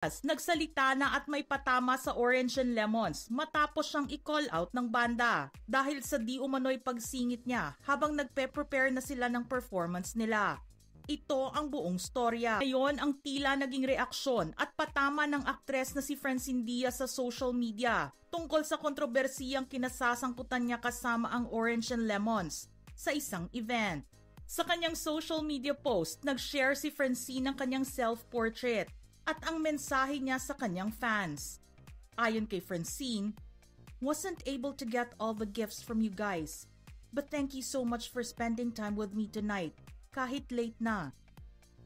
Nagsalita na at may patama sa Orange and Lemons matapos siyang i-call out ng banda dahil sa di umano'y pagsingit niya habang nagpe-prepare na sila ng performance nila. Ito ang buong storya. Ngayon ang tila naging reaksyon at patama ng aktres na si Francine Diaz sa social media tungkol sa kontrobersiyang kinasasangkutan niya kasama ang Orange and Lemons sa isang event. Sa kanyang social media post, nag-share si Francine ng kanyang self-portrait at ang mensahe niya sa kanyang fans. Ayon kay Francine, "Wasn't able to get all the gifts from you guys, but thank you so much for spending time with me tonight, kahit late na.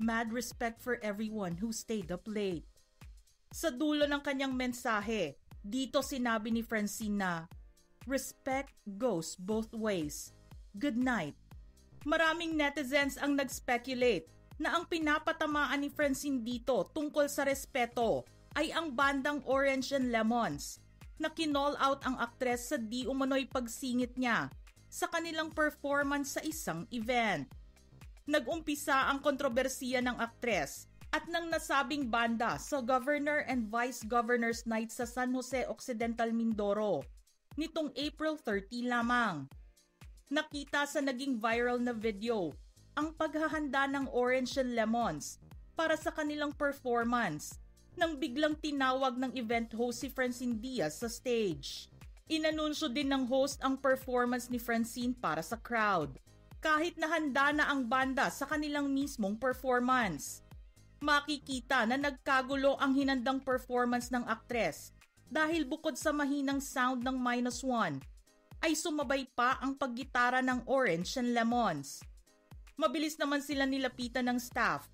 Mad respect for everyone who stayed up late." Sa dulo ng kanyang mensahe, dito sinabi ni Francine na, "Respect goes both ways. Good night." Maraming netizens ang nag-speculate na ang pinapatamaan ni Francine dito tungkol sa respeto ay ang bandang Orange and Lemons na kinall out ang aktres sa di umano'y pagsingit niya sa kanilang performance sa isang event. Nag-umpisa ang kontrobersiya ng aktres at ng nasabing banda sa Governor and Vice Governor's Night sa San Jose Occidental, Mindoro nitong April 30 lamang. Nakita sa naging viral na video ang paghahanda ng Orange and Lemons para sa kanilang performance nang biglang tinawag ng event host si Francine Diaz sa stage. Inanunsyo din ng host ang performance ni Francine para sa crowd, kahit na handa na ang banda sa kanilang mismong performance. Makikita na nagkagulo ang hinandang performance ng aktres dahil bukod sa mahinang sound ng -1, ay sumabay pa ang paggitara ng Orange and Lemons. Mabilis naman sila nilapitan ng staff